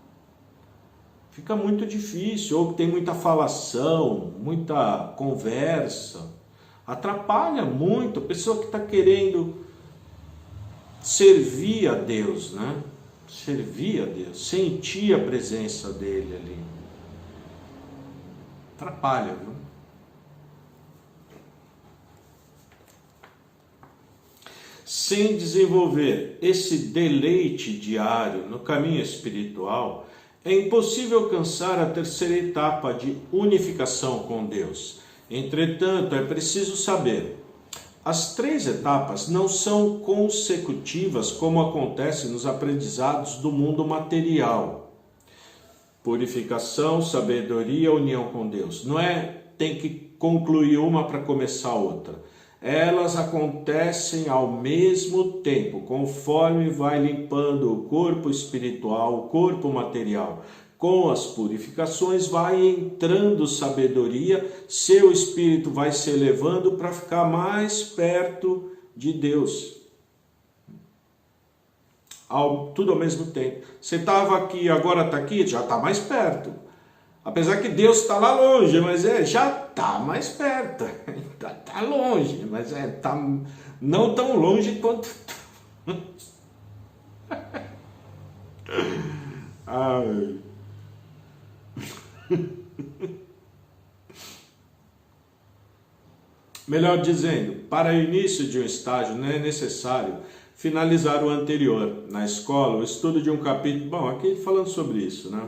Fica muito difícil, ou tem muita falação, muita conversa, atrapalha muito a pessoa que está querendo servir a Deus, né? Servir a Deus, sentir a presença dele ali. Atrapalha, viu? Sem desenvolver esse deleite diário no caminho espiritual, é impossível alcançar a terceira etapa de unificação com Deus. Entretanto, é preciso saber, as 3 etapas não são consecutivas como acontece nos aprendizados do mundo material. Purificação, sabedoria, união com Deus. Não tem que concluir uma para começar outra. Elas acontecem ao mesmo tempo, conforme vai limpando o corpo espiritual, o corpo material. Com as purificações vai entrando sabedoria, seu espírito vai se elevando para ficar mais perto de Deus. Tudo ao mesmo tempo. Você estava aqui, agora está aqui, já está mais perto. Apesar que Deus está lá longe, mas já está mais perto. Está longe, mas está não tão longe quanto... Ai. Melhor dizendo, para o início de um estágio não é necessário finalizar o anterior. Na escola, o estudo de um capítulo... Bom, aqui falando sobre isso, né?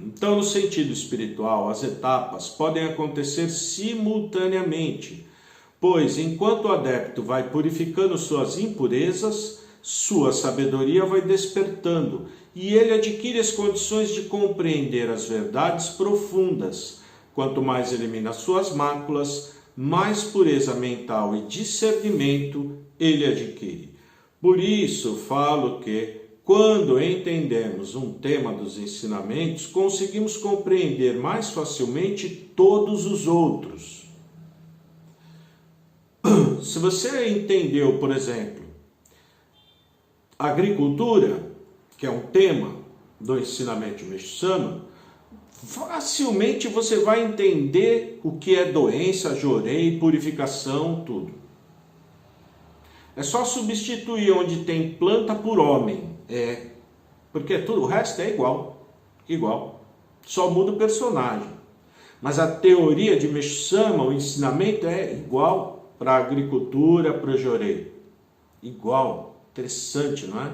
Então, no sentido espiritual, as etapas podem acontecer simultaneamente, pois enquanto o adepto vai purificando suas impurezas, sua sabedoria vai despertando e ele adquire as condições de compreender as verdades profundas. Quanto mais elimina suas máculas, mais pureza mental e discernimento ele adquire. Por isso falo que, quando entendemos um tema dos ensinamentos, conseguimos compreender mais facilmente todos os outros. Se você entendeu, por exemplo, agricultura, que é um tema do ensinamento de Meixo Sama, facilmente você vai entender o que é doença, jorei, purificação, tudo. É só substituir onde tem planta por homem. Porque tudo o resto é igual. Só muda o personagem. Mas a teoria de Meixo Sama, o ensinamento é igual para a agricultura, para o jorei. Igual. Interessante, não é?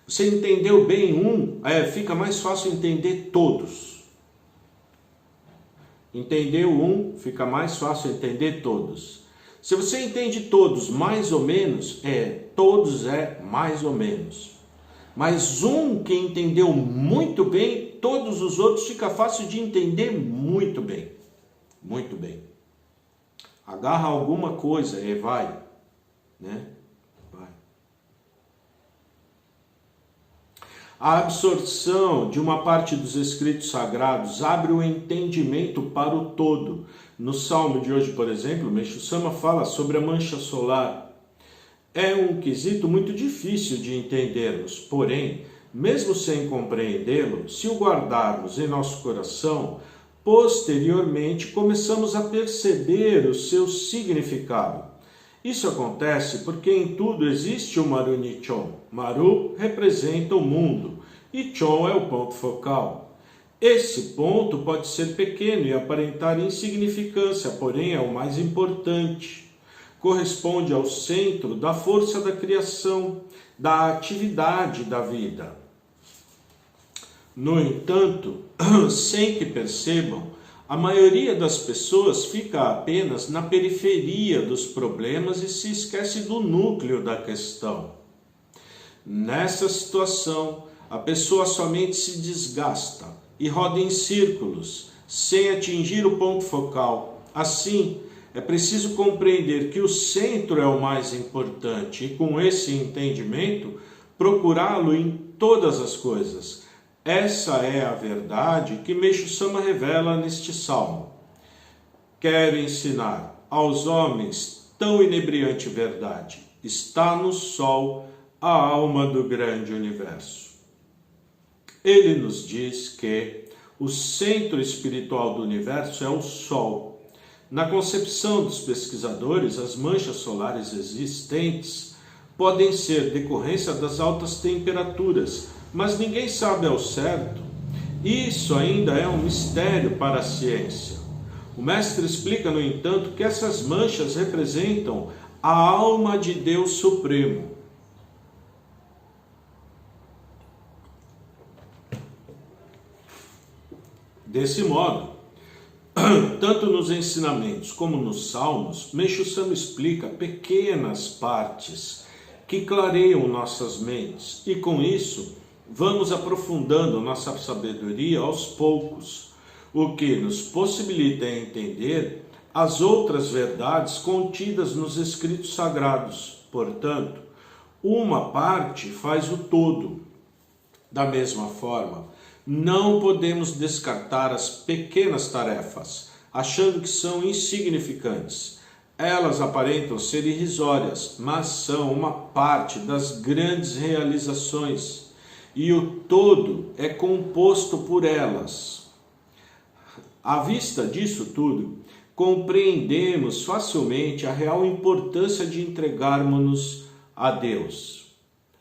Você entendeu bem fica mais fácil entender todos. Entendeu fica mais fácil entender todos. Se você entende todos mais ou menos, todos é mais ou menos. Mas que entendeu muito bem, todos os outros fica fácil de entender muito bem. Muito bem. Agarra alguma coisa e vai. Né? Vai. A absorção de uma parte dos escritos sagrados abre o entendimento para o todo. No salmo de hoje, por exemplo, Meixo Sama fala sobre a mancha solar. É um quesito muito difícil de entendermos, porém, mesmo sem compreendê-lo, se o guardarmos em nosso coração, posteriormente começamos a perceber o seu significado. Isso acontece porque em tudo existe o Maru Nichon. Maru representa o mundo e Chon é o ponto focal. Esse ponto pode ser pequeno e aparentar insignificância, porém é o mais importante. Corresponde ao centro da força da criação, da atividade da vida. No entanto, sem que percebam, a maioria das pessoas fica apenas na periferia dos problemas e se esquece do núcleo da questão. Nessa situação, a pessoa somente se desgasta e roda em círculos, sem atingir o ponto focal. Assim, é preciso compreender que o centro é o mais importante e, com esse entendimento, procurá-lo em todas as coisas. Essa é a verdade que Meixo Sama revela neste salmo. Quero ensinar aos homens tão inebriante verdade. Está no sol a alma do grande universo. Ele nos diz que o centro espiritual do universo é o sol. Na concepção dos pesquisadores, as manchas solares existentes podem ser decorrência das altas temperaturas, mas ninguém sabe ao certo. Isso ainda é um mistério para a ciência. O mestre explica, no entanto, que essas manchas representam a alma de Deus Supremo. Desse modo, tanto nos ensinamentos como nos salmos, Meixo Sama explica pequenas partes que clareiam nossas mentes e, com isso, vamos aprofundando nossa sabedoria aos poucos, o que nos possibilita entender as outras verdades contidas nos escritos sagrados. Portanto, uma parte faz o todo. Da mesma forma, não podemos descartar as pequenas tarefas, achando que são insignificantes. Elas aparentam ser irrisórias, mas são uma parte das grandes realizações, e o todo é composto por elas. À vista disso tudo, compreendemos facilmente a real importância de entregarmos-nos a Deus.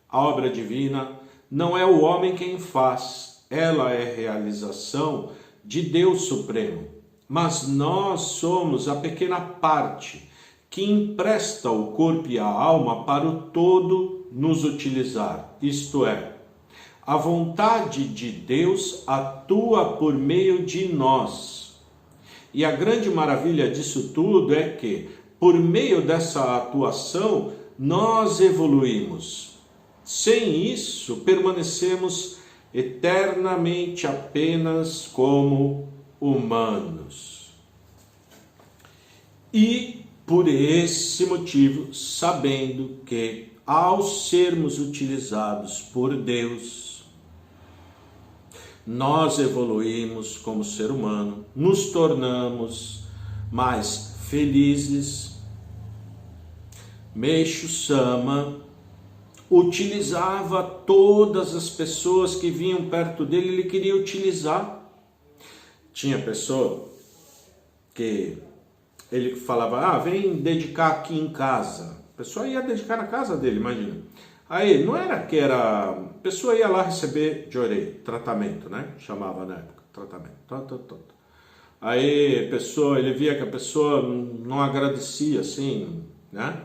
A obra divina não é o homem quem faz, ela é realização de Deus Supremo. mas nós somos a pequena parte que empresta o corpo e a alma para o todo nos utilizar. Isto é, a vontade de Deus atua por meio de nós. E a grande maravilha disso tudo é que, por meio dessa atuação, nós evoluímos. Sem isso, permanecemos eternamente apenas como humanos. E por esse motivo, sabendo que ao sermos utilizados por Deus, nós evoluímos como ser humano, nos tornamos mais felizes. Meixo Sama utilizava todas as pessoas que vinham perto dele, ele queria utilizar. Tinha pessoa que ele falava, vem dedicar aqui em casa. A pessoa ia dedicar na casa dele, imagina. Aí, não era que era... A pessoa ia lá receber Jorei, tratamento, né? Chamava na época, tratamento. Aí, ele via que a pessoa não agradecia, assim, né?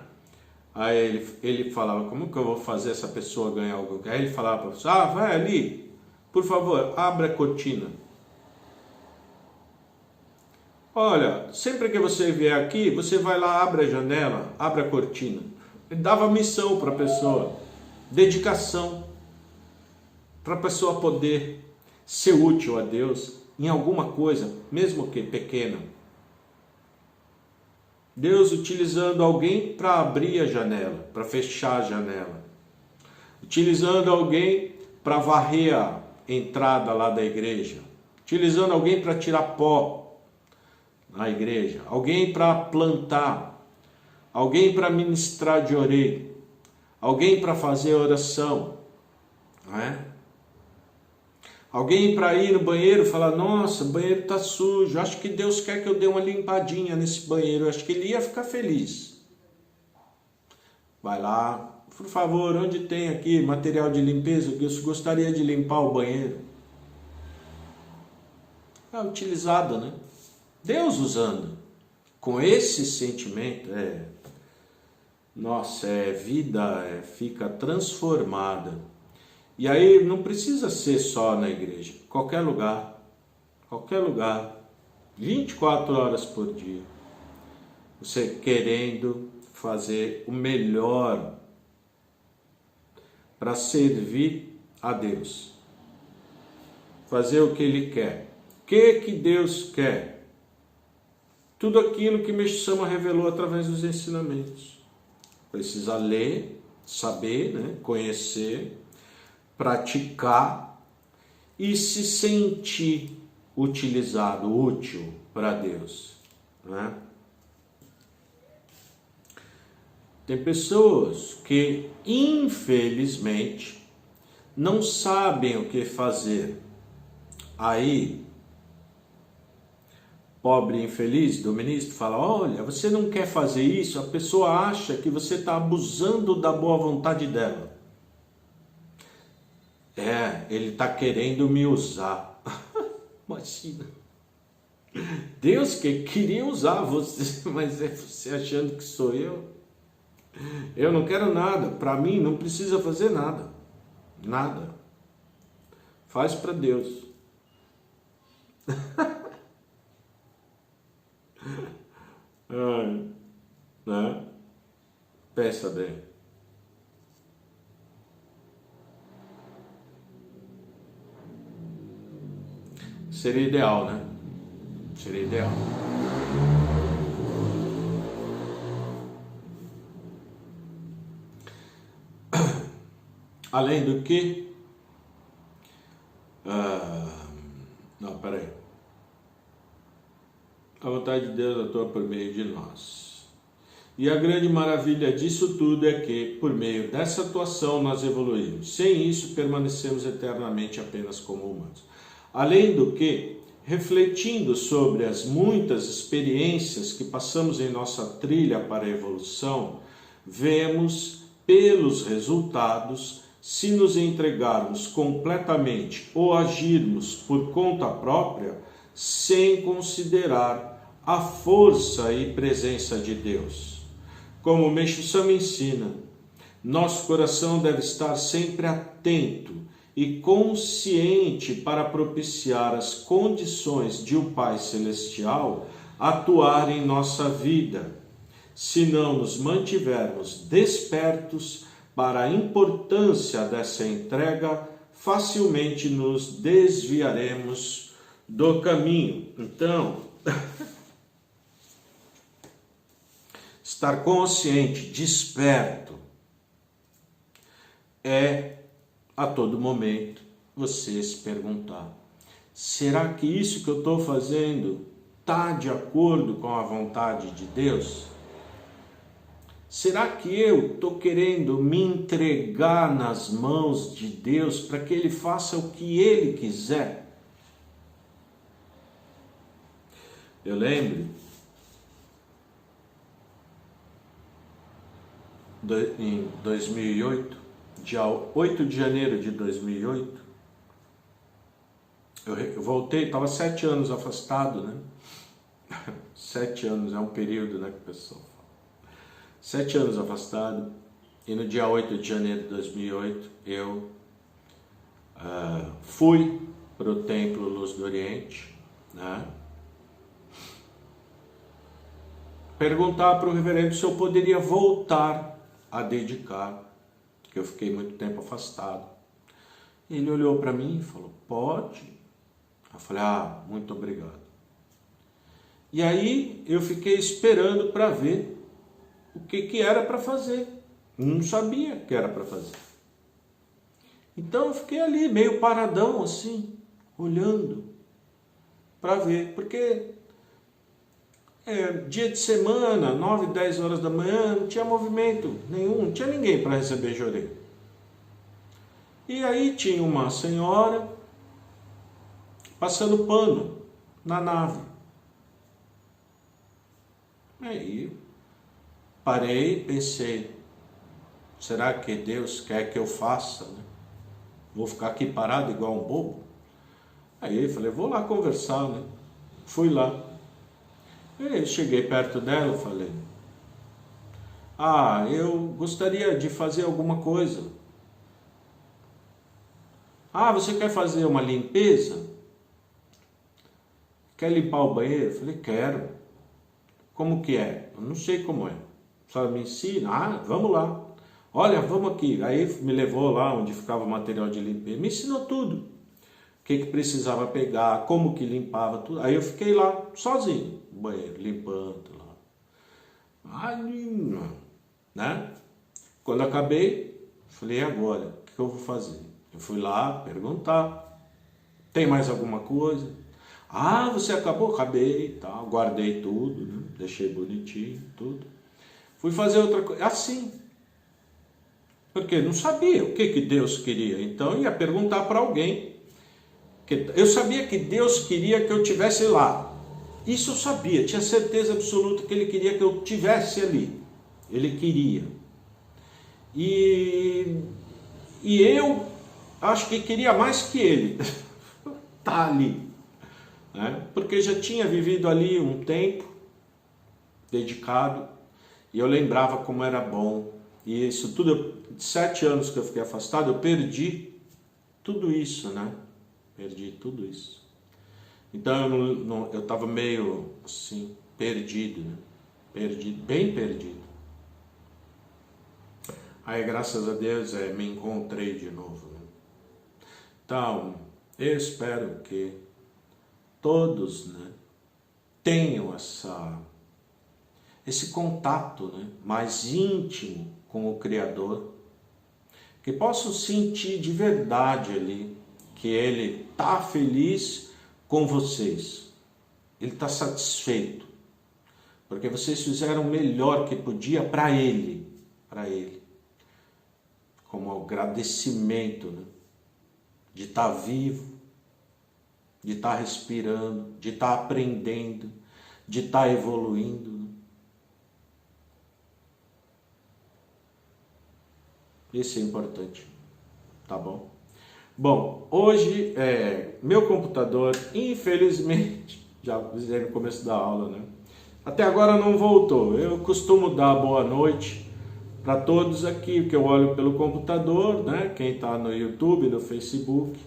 Aí ele falava, como que eu vou fazer essa pessoa ganhar algo? Aí ele falava, vai ali, por favor, abre a cortina. Olha, sempre que você vier aqui, você vai lá, abre a janela, abre a cortina. Ele dava missão para a pessoa, dedicação, para a pessoa poder ser útil a Deus em alguma coisa, mesmo que pequena. Deus utilizando alguém para abrir a janela, para fechar a janela. Utilizando alguém para varrer a entrada lá da igreja. Utilizando alguém para tirar pó na igreja. Alguém para plantar. Alguém para ministrar de orelha. Alguém para fazer oração. Não é? Alguém para ir no banheiro e falar, nossa, o banheiro está sujo, acho que Deus quer que eu dê uma limpadinha nesse banheiro, acho que ele ia ficar feliz. Vai lá, por favor, onde tem aqui material de limpeza, que eu gostaria de limpar o banheiro. É utilizado, né? Deus usando. Com esse sentimento, nossa, vida fica transformada. E aí não precisa ser só na igreja, qualquer lugar, 24 horas por dia, você querendo fazer o melhor para servir a Deus, fazer o que Ele quer. O que Deus quer? Tudo aquilo que Meixo Sama revelou através dos ensinamentos. Precisa ler, saber, né? Conhecer, praticar e se sentir utilizado, útil para Deus, né? Tem pessoas que, infelizmente, não sabem o que fazer. Aí, pobre infeliz do ministro fala, olha, você não quer fazer isso, a pessoa acha que você está abusando da boa vontade dela. Ele está querendo me usar. Imagina. Deus que queria usar você, mas é você achando que sou eu. Eu não quero nada. Para mim não precisa fazer nada. Nada. Faz para Deus. Né? Pensa bem. Seria ideal, né? Seria ideal. Além do que... Não, peraí. A vontade de Deus atua por meio de nós. E a grande maravilha disso tudo é que, por meio dessa atuação, nós evoluímos. Sem isso, permanecemos eternamente apenas como humanos. Além do que, refletindo sobre as muitas experiências que passamos em nossa trilha para a evolução, vemos pelos resultados, se nos entregarmos completamente ou agirmos por conta própria, sem considerar a força e presença de Deus. Como o Meixo Sama ensina, nosso coração deve estar sempre atento e consciente para propiciar as condições de o Pai Celestial atuar em nossa vida. Se não nos mantivermos despertos para a importância dessa entrega, facilmente nos desviaremos do caminho. Então, estar consciente, desperto, é a todo momento você se perguntar: será que isso que eu estou fazendo está de acordo com a vontade de Deus? Será que eu estou querendo me entregar nas mãos de Deus para que Ele faça o que Ele quiser? Eu lembro, em 2008, dia 8 de janeiro de 2008, eu voltei, estava 7 anos afastado, né? 7 anos é um período, né, que o pessoal fala. 7 anos afastado, e no dia 8 de janeiro de 2008, eu fui para o Templo Luz do Oriente, né? Perguntar para o reverendo se eu poderia voltar a dedicar, que eu fiquei muito tempo afastado. Ele olhou para mim e falou: pode. Eu falei: muito obrigado. E aí eu fiquei esperando para ver o que era para fazer. Não sabia o que era para fazer. Então eu fiquei ali meio paradão assim, olhando para ver, porque dia de semana, 9, 10 horas da manhã, não tinha movimento nenhum, não tinha ninguém para receber jorê. E aí tinha uma senhora passando pano na nave. Aí parei, pensei: será que Deus quer que eu faça, né? Vou ficar aqui parado igual um bobo? Aí eu falei: vou lá conversar, né? Fui lá. Eu cheguei perto dela e falei: eu gostaria de fazer alguma coisa. Você quer fazer uma limpeza? Quer limpar o banheiro? Eu falei: quero. Como que é? Eu não sei como é. Só me ensina? Vamos lá. Olha, vamos aqui. Aí me levou lá onde ficava o material de limpeza. Me ensinou tudo. O que precisava pegar, como que limpava, tudo. Aí eu fiquei lá, sozinho, no banheiro, limpando lá. Né? Quando acabei, falei: e agora? O que eu vou fazer? Eu fui lá perguntar: tem mais alguma coisa? Você acabou? Acabei, tá, guardei tudo, né? Deixei bonitinho, tudo. Fui fazer outra coisa, assim. Porque não sabia o que Deus queria. Então eu ia perguntar para alguém. Eu sabia que Deus queria que eu estivesse lá. Isso eu sabia, tinha certeza absoluta que Ele queria que eu estivesse ali. Ele queria. E eu acho que queria mais que Ele tá ali. Né? Porque já tinha vivido ali um tempo dedicado. E eu lembrava como era bom. E isso tudo, 7 anos que eu fiquei afastado, eu perdi tudo isso, né? Perdi tudo isso. Então eu estava meio assim, perdido, né? Perdido, bem perdido. Aí, graças a Deus, me encontrei de novo. Né? Então, eu espero que todos, né, tenham esse contato, né, mais íntimo com o Criador, que possam sentir de verdade ali que Ele está feliz com vocês, Ele está satisfeito, porque vocês fizeram o melhor que podia para Ele, como agradecimento, né, de estar vivo, de estar respirando, de estar aprendendo, de estar evoluindo. Né? Isso é importante, tá bom? Bom, hoje meu computador, infelizmente, já avisei no começo da aula, né? Até agora não voltou. Eu costumo dar boa noite para todos aqui, que eu olho pelo computador, né? Quem está no YouTube, no Facebook,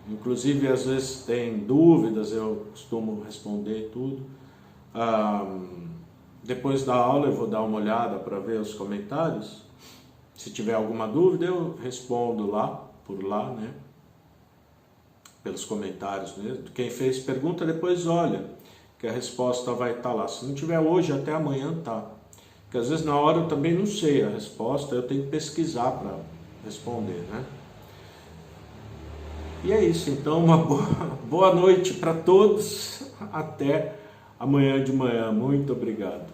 inclusive às vezes tem dúvidas, eu costumo responder tudo. Depois da aula eu vou dar uma olhada para ver os comentários. Se tiver alguma dúvida eu respondo lá, por lá, né? Pelos comentários mesmo. Quem fez pergunta depois olha, que a resposta vai estar lá. Se não tiver hoje, até amanhã tá. Porque às vezes na hora eu também não sei a resposta, eu tenho que pesquisar para responder, né? E é isso, então uma boa noite para todos, até amanhã de manhã. Muito obrigado.